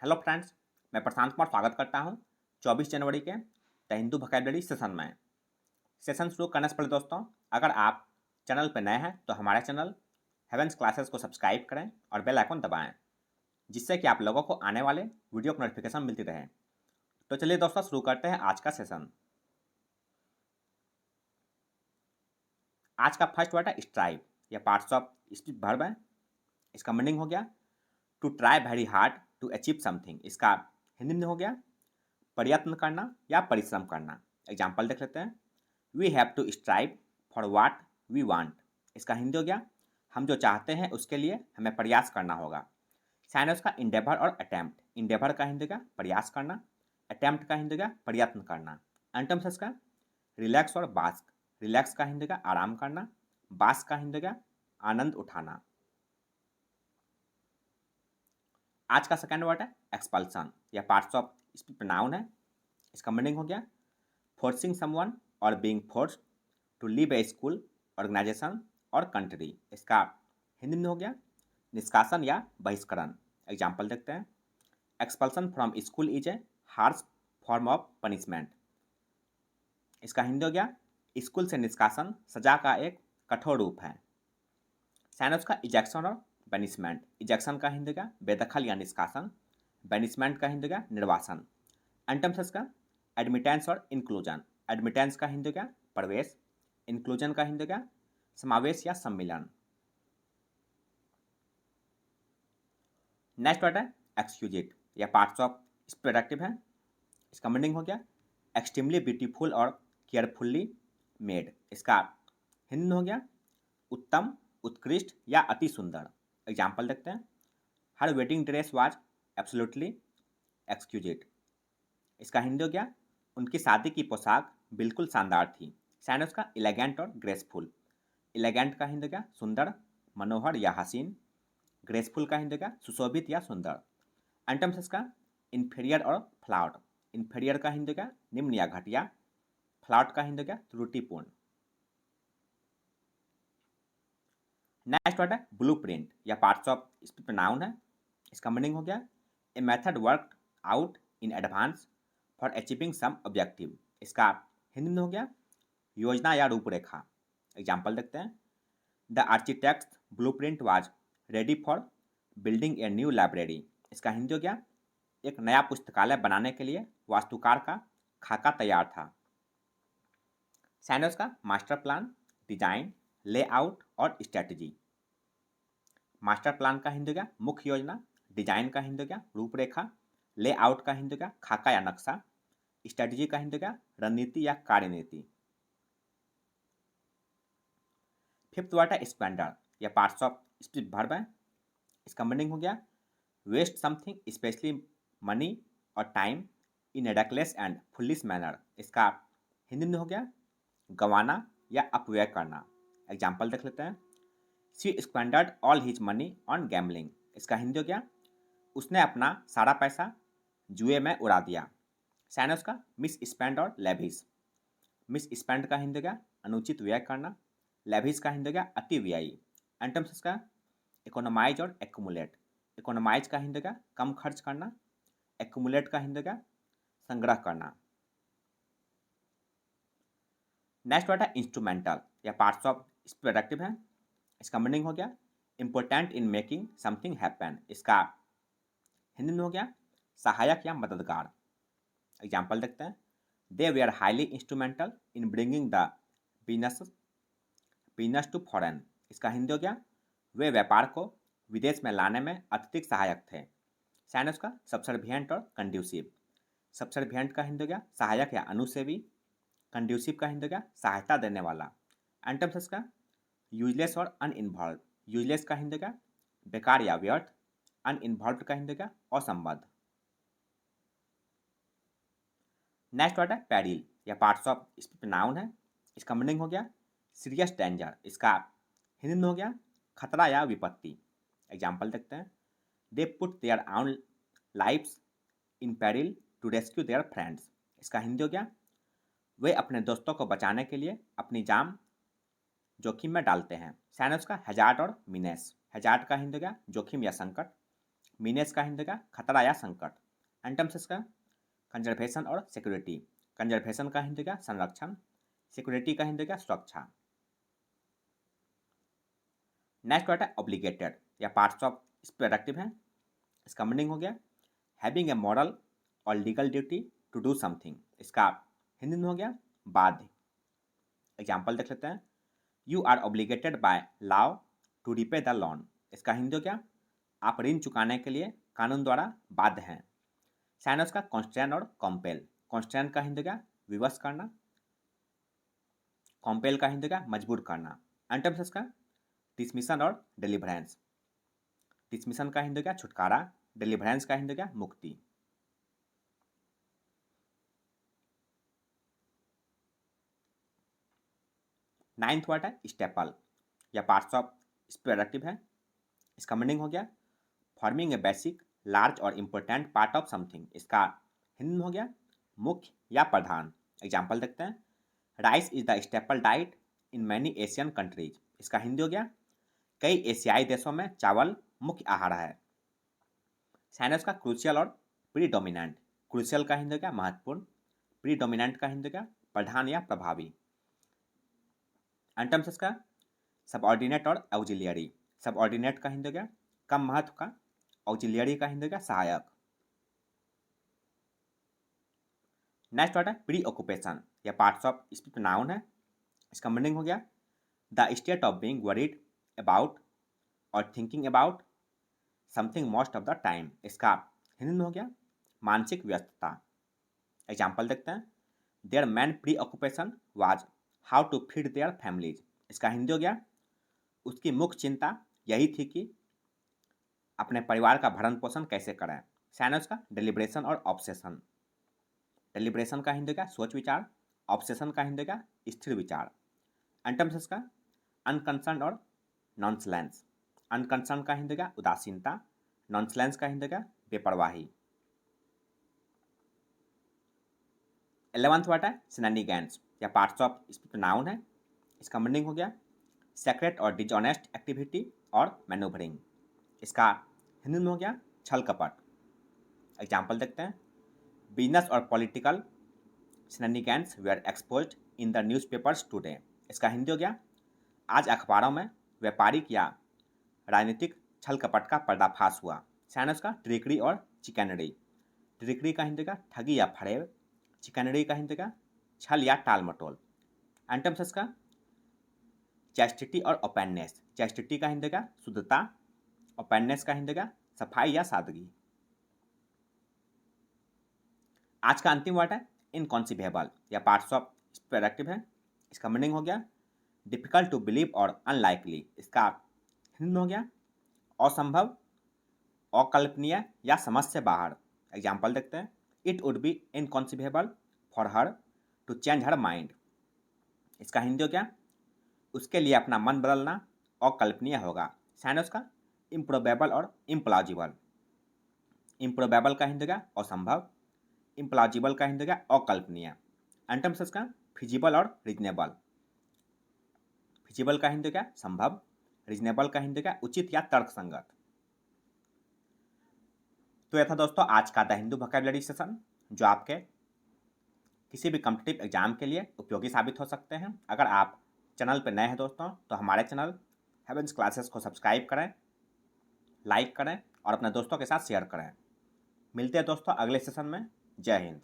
Hello friends, मैं प्रशांत कुमार स्वागत करता हूं 24 जनवरी के द हिंदू वोकैबुलरी सेशन में। सेशन शुरू करने से पहले दोस्तों, अगर आप चैनल पर नए हैं तो हमारे चैनल हेवेंस क्लासेस को सब्सक्राइब करें और बेल आइकन दबाएं, जिससे कि आप लोगों को आने वाले वीडियो की नोटिफिकेशन मिलती रहे। तो चलिए दोस्तों, शुरू करते हैं आज का सेशन। आज का फर्स्ट वर्ड है स्ट्राइव। यह पार्ट्स ऑफ स्पीच वर्ब है। इसका मीनिंग हो गया to try very hard to achieve something. इसका हिंदी में हो गया प्रयत्न करना या परिश्रम करना। एग्जाम्पल देख लेते हैं। We have to strive for what we want. इसका हिंदी हो गया हम जो चाहते हैं उसके लिए हमें प्रयास करना होगा। साइनस का इंडेवर और अटेम्प्ट। इंडेवर का हिंदी का प्रयास करना, अटेम्प्ट का हिंदी का प्रयत्न करना। एंटम्स का रिलैक्स और बास्क। रिलैक्स का हिंदी का आराम करना, बास्क का हिंदी का आनंद उठाना। आज का सेकंड वर्ड है एक्सपल्सन। यह पार्ट्स ऑफ स्पीच नाउन है। इसका मीनिंग हो गया फोर्सिंग समवन और being forced to leave a school, organisation और कंट्री। इसका हिंदी में हो गया निष्कासन या बहिष्करण। एग्जाम्पल देखते हैं। Expulsion from school is a harsh form of punishment. इसका हिंदी हो गया स्कूल से निष्कासन सजा का एक कठोर रूप है। साइनस का इजेक्शन और बेनिसमेंट। इजेक्शन का हिंदी का बेदखल या निष्कासन, बेनिसमेंट का हिंदी का निर्वासन। एंटम्स का एडमिटेंस और इंक्लूजन। एडमिटेंस का हिंदी का प्रवेश, इंक्लूजन का हिंदी का समावेश या सम्मिलन। नेक्स्ट वर्ड है एक्सक्यूजिट। यह पार्ट्स ऑफ प्रोडक्टिव है। इसका मीनिंग हो गया एक्सट्रीमली ब्यूटीफुल और केयरफुल्ली मेड। इसका हिंदी में हो गया उत्तम, उत्कृष्ट या अति सुंदर। एग्जाम्पल देखते हैं। Her wedding dress was absolutely exquisite. इसका हिंदी हो गया उनकी शादी की पोशाक बिल्कुल शानदार थी। साइनस का इलेगेंट और ग्रेसफुल। इलेगेंट का हिंदी का सुंदर, मनोहर या हसीन। ग्रेसफुल का हिंदी का सुशोभित या सुंदर। एंटम्स का इन्फीरियर और फ्लाउट। इन्फीरियर का हिंदी का निम्न या घटिया, फ्लाउट का हिंदी का त्रुटिपूर्ण। नेक्स्ट वर्ड है ब्लू प्रिंट। या पार्ट्स ऑफ स्पीच नाउन है। इसका मीनिंग हो गया a method work out in advance for achieving some objective. इसका हिंदी में हो गया योजना या रूपरेखा। एग्जाम्पल देखते हैं। The architect blue print was ready for building a new library. इसका हिंदी हो गया एक नया पुस्तकालय बनाने के लिए वास्तुकार का खाका तैयार था। साइनस का मास्टर प्लान, डिजाइन, लेआउट और स्ट्रेटजी। मास्टर प्लान का हिंदी का मुख्य योजना, डिजाइन का हिंदी का रूपरेखा, लेआउट का हिंदी का खाका या नक्शा, स्ट्रेटजी का हिंदी का रणनीति या कार्यनीति। फिफ्थ वर्ड है स्पेंडर। या पार्ट्स ऑफ स्पीच वर्ब है। इसका मीनिंग हो गया वेस्ट समथिंग स्पेशली मनी और time in A reckless and foolish manner. इसका हिंदी में हो गया गंवाना या अपव्यय करना। एग्जाम्पल देख लेते हैं। She squandered all his money on gambling. इसका हिंदी हो गया उसने अपना सारा पैसा जुए में उड़ा दिया। साइनस का मिस स्पेंड और लेविस। मिस स्पेंड का हिंदी का अनुचित व्यय करना, लेविस का हिंदी का अति व्ययी। एंटम्स का इकोनोमाइज और एक्यूमुलेट। इकोनोमाइज का हिंदी का कम खर्च करना, एक्यूमुलेट का हिंदी का संग्रह करना। नेक्स्ट वर्ड है इंस्ट्रूमेंटल। या पार्ट्स ऑफ प्रोडक्टिव है। इसका मीनिंग हो गया important in making something happen. इसका हिंदी में हो गया सहायक या मददगार। एग्जाम्पल देखते हैं। They way are highly instrumental in bringing the business to foreign. इसका हिंदी हो गया वे व्यापार को विदेश में लाने में अत्यधिक सहायक थे। साइनस का सबसर्विएंट और कंड्यूसिव। सबसर्विएंट का हिंदी हो गया सहायक या अनुसेवी, कंड्यूसिव का हिंदी हो गया सहायता देने वाला। एंटम्स का यूजलेस और अनइन्वॉल्व। यूजलेस का हिंदी का बेकार या व्यर्थ, अनइन्वॉल्व का हिंदी का असंबद्ध। नेक्स्ट वर्ड है पैरिल। या पार्ट्स ऑफ स्पीच नाउन है। इसका मीनिंग हो गया सीरियस डेंजर। इसका हिंदी में हो गया खतरा या विपत्ति। एग्जाम्पल देखते हैं। They put their own lives in peril to rescue their friends. इसका हिंदी हो गया वे अपने दोस्तों को बचाने के लिए अपनी जान जोखिम में डालते हैं। साइनस का हैजार्ड और मीनेस। हैजार्ड का हिंदी का जोखिम या संकट, मीनेस का हिंदी का खतरा या संकट। एंटम्स इसका कंजर्वेशन और सिक्योरिटी। कंजर्वेशन का हिंदी का संरक्षण, सिक्योरिटी का हिंदी का सुरक्षा। नेक्स्ट वर्ड है ऑब्लिगेटेड या पार्ट्स ऑफ प्रोडक्टिव है। इसका मीनिंग हो गया हैविंग ए मॉरल और legal duty to do something. इसका हिंदी में हो गया बाध्य। एग्जाम्पल देख लेते हैं। You are obligated by law to repay the loan. इसका हिंदी हो गया आप ऋण चुकाने के लिए कानून द्वारा बाध्य हैं। साइनस का कॉन्स्टेंट और कॉम्पेल। कॉन्स्टेंट का हिंदी का विवश करना, कॉम्पेल का हिंदी का मजबूर करना। एंटम्स का डिसमिशन और डिलीवरेंस। डिसमिशन का हिंदी का छुटकारा, डिलीवरेंस का हिंदी का मुक्ति। नाइन्थ वर्ड है स्टेपल या पार्ट्स ऑफ प्रोडक्टिव है। इसका मीनिंग हो गया फॉर्मिंग ए बेसिक लार्ज और इम्पोर्टेंट पार्ट ऑफ समथिंग। इसका हिंदी में हो गया मुख्य या प्रधान। एग्जाम्पल देखते हैं। Rice is the staple diet in many Asian countries. इसका हिंदी हो गया कई एशियाई देशों में चावल मुख्य आहार है। साइनस का क्रूशियल और प्रीडोमिनेंट। क्रूशियल का हिंदी का महत्वपूर्ण, प्रीडोमिनेंट का हिंदी का प्रधान या प्रभावी। एंटम्स का सबऑर्डिनेट और ऑक्सिलियरी। सबऑर्डिनेट का हिंदी का कम महत्व का, ऑक्सिलियरी का हिंदी का सहायक। नेक्स्ट वर्ड है प्री ऑक्यूपेशन या पार्ट्स ऑफ नाउन है। इसका मीनिंग हो गया the state of being worried about और thinking about something most of the time. इसका हिंदी में हो गया मानसिक व्यस्तता। एग्जाम्पल देखते हैं। Their main preoccupation was how to feed their families. इसका हिंदी हो गया उसकी मुख्य चिंता यही थी कि अपने परिवार का भरण पोषण कैसे करें। साइनस का डिलिब्रेशन और ऑब्सेशन। डिलिब्रेशन का हिंदी का सोच विचार, ऑब्सेशन का हिंदी का स्थिर विचार। एंटम्स का अनकंसर्न और नॉनसलेंस। अनकंसर्न का हिंदी का उदासीनता, नॉनसलेंस का हिंदी का बेपरवाही। 11th वर्ड है सिनोनिम्स या पार्ट्स ऑफ नाउन है। इसका मीनिंग हो गया सेक्रेट और डिजॉनेस्ट एक्टिविटी और मैनूवरिंग। इसका हिंदी में हो गया छल कपट। एग्जाम्पल देखते हैं। बिजनेस और political synonyms were exposed in the newspapers today. इसका हिंदी हो गया आज अखबारों में व्यापारिक या राजनीतिक छल कपट का पर्दाफाश हुआ। साइनस का ट्रिकरी और चिकनरी। ट्रिकरी का हिंदी का ठगी या फरेब, चिकनरी का हिंदी का छल या टाल मटोल। एंटम्स का चैस्टिटी और ओपेननेस। चैस्टिटी का हिंदी का शुद्धता, ओपेननेस का हिंदी का सफाई या सादगी। आज का अंतिम वर्ड है इनकॉन्सिवेबल या पार्ट्स ऑफ प्रोडक्टिव है। इसका मीनिंग हो गया डिफिकल्ट टू बिलीव और अनलाइकली। इसका हिंदी में हो गया असंभव, अकल्पनीय या समझ से बाहर। एग्जाम्पल देखते हैं। It would be inconceivable for her to change her mind. इसका हिंदी हो गया उसके लिए अपना मन बदलना अकल्पनीय होगा। साइनस का इम्प्रोबेबल और इम्प्लॉजिबल। इम्प्रोबेबल का हिंदी का असंभव, इम्प्लॉजिबल का हिंदी का अकल्पनीय। एंटम्स का फिजिबल और रीजनेबल। फिजिबल का हिंदी का संभव, रीजनेबल का हिंदी का उचित या तर्कसंगत। तो यह था दोस्तों आज का द हिंदू वोकैबुलरी सेशन, जो आपके किसी भी कॉम्पिटिटिव एग्जाम के लिए उपयोगी साबित हो सकते हैं। अगर आप चैनल पर नए हैं दोस्तों तो हमारे चैनल हेवेंस क्लासेस को सब्सक्राइब करें, लाइक करें और अपने दोस्तों के साथ शेयर करें। मिलते हैं दोस्तों अगले सेशन में। जय हिंद।